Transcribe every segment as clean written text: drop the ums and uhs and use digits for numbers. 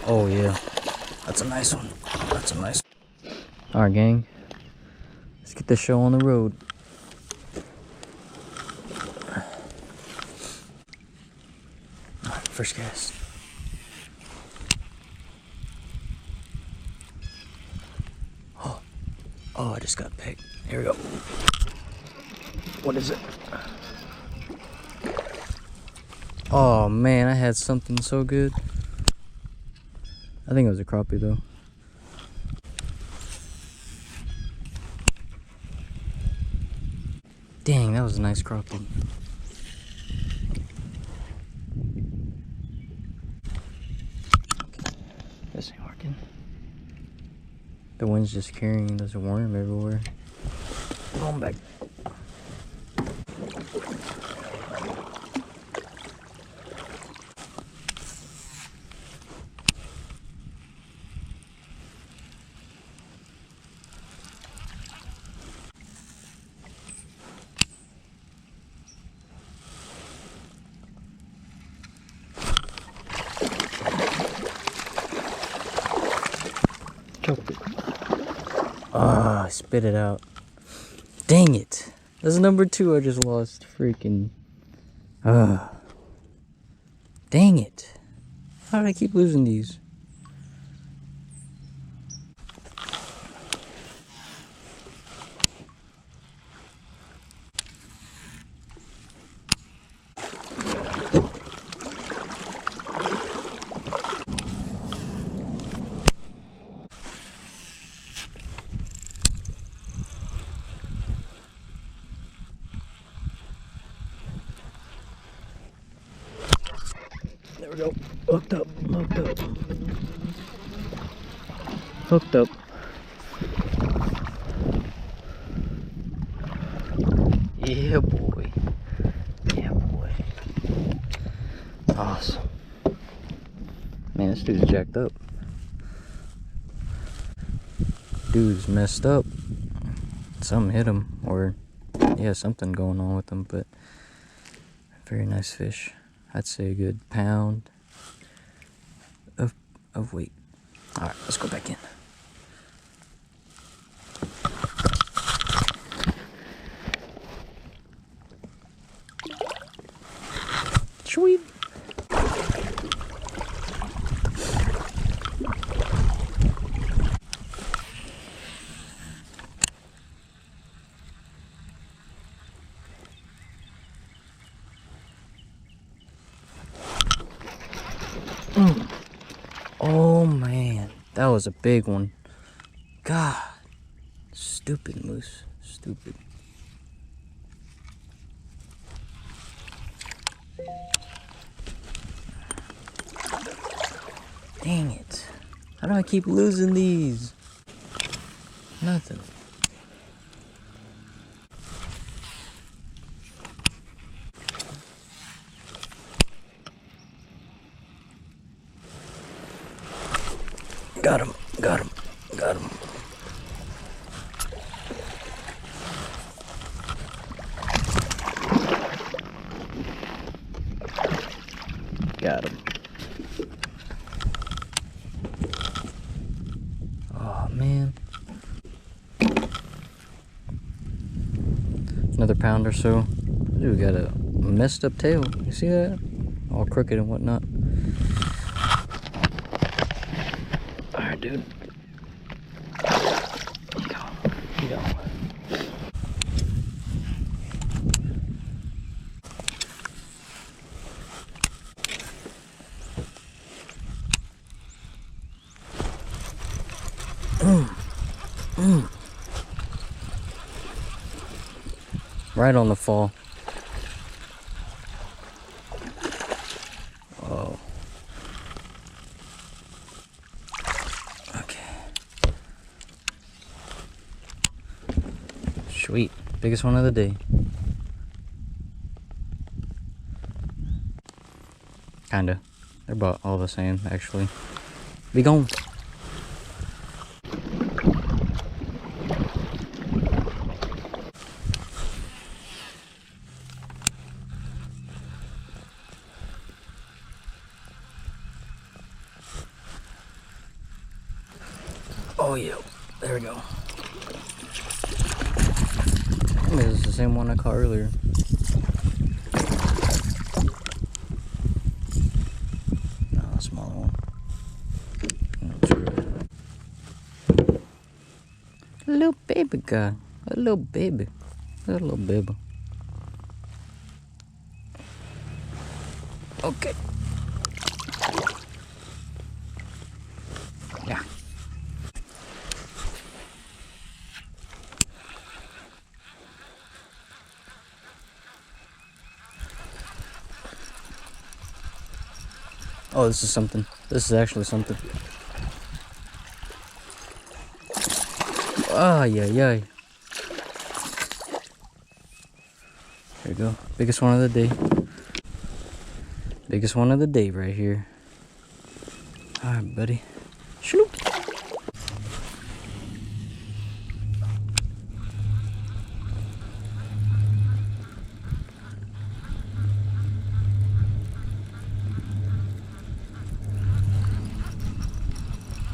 Oh yeah, that's a nice one. That's a nice one. Alright gang, let's get this show on the road. Alright, first cast. Oh, I just got pegged. Here we go. What is it? Oh man, I had something so good. I think it was a crappie though. Dang, that was a nice crappie. This ain't working. The wind's just carrying this worm everywhere. Going back. Choked it. Ah, I spit it out. Dang it. That's number 2 I just lost. Freaking. Dang it. How did I keep losing these? There we go. Hooked up. Hooked up. Hooked up. Yeah, boy. Yeah, boy. Awesome. Man, this dude's jacked up. Dude's messed up. Something hit him, or yeah, something going on with him, but very nice fish. I'd say a good pound of weight. Alright, let's go back in. Sweet. Oh man, that was a big one. God, stupid moose, stupid. Dang it. How do I keep losing these? Nothing. Got him, got him, got him. Got him. Oh man. Another pound or so. Dude, got a messed up tail. You see that? All crooked and whatnot. Alright, dude. Keep going. Keep going. Right on the fall. Oh. Okay. Sweet. Biggest one of the day. Kinda. They're about all the same, actually. Be gone. Oh yeah, there we go. This is the same one I caught earlier. No, a smaller one. A little baby guy. A little baby. A little baby. Okay. Yeah. Oh, this is something. This is actually something. Ah, yeah, yeah. There you go. Biggest one of the day. Biggest one of the day right here. Alright, buddy. Shloop.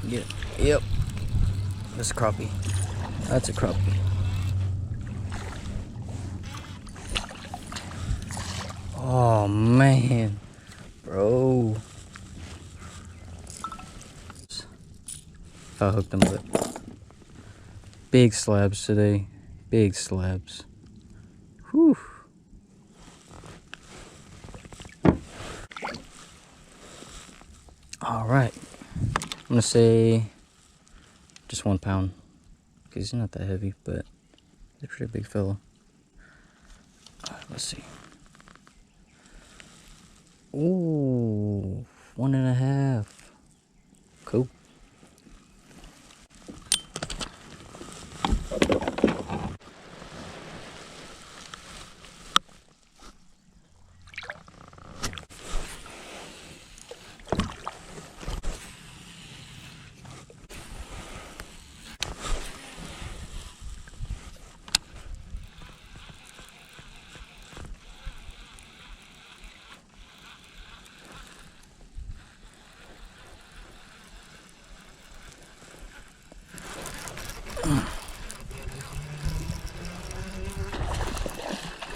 Yeah. Yep. That's a crappie. That's a crappie. Oh man, bro. I hooked them, but big slabs today. Big slabs. Whew. All right. I'm gonna say just 1 pound, because he's not that heavy, but he's a pretty big fella. Let's see. Ooh, 1.5. Cool.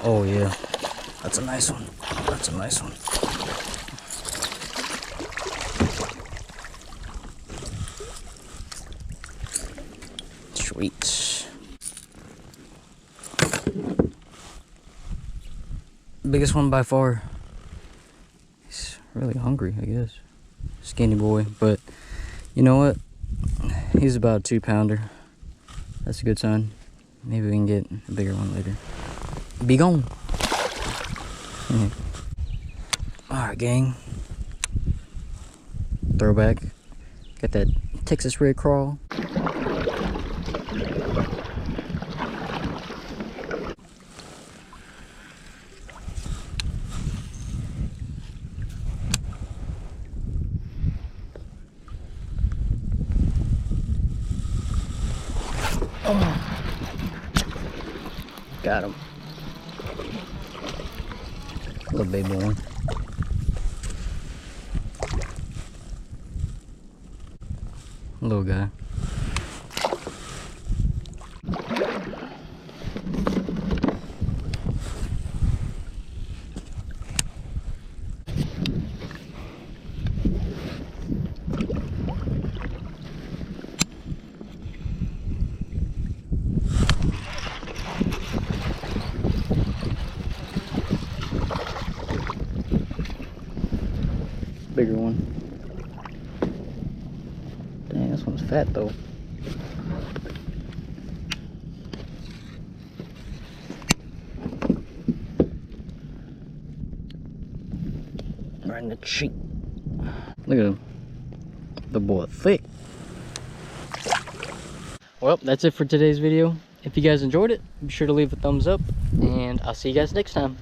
Oh yeah, that's a nice one. That's a nice one. Sweet. Biggest one by far. He's really hungry, I guess. Skinny boy, but you know what? He's about a 2-pounder. That's a good sign. Maybe we can get a bigger one later. Be gone. Alright, gang. Throwback. Got that Texas red crawl. Oh. Got him. Little baby one. Little guy. Bigger one. Dang, this one's fat though. Right in the cheek. Look at him. The boy thick. Well, that's it for today's video. If you guys enjoyed it, be sure to leave a thumbs up, and I'll see you guys next time.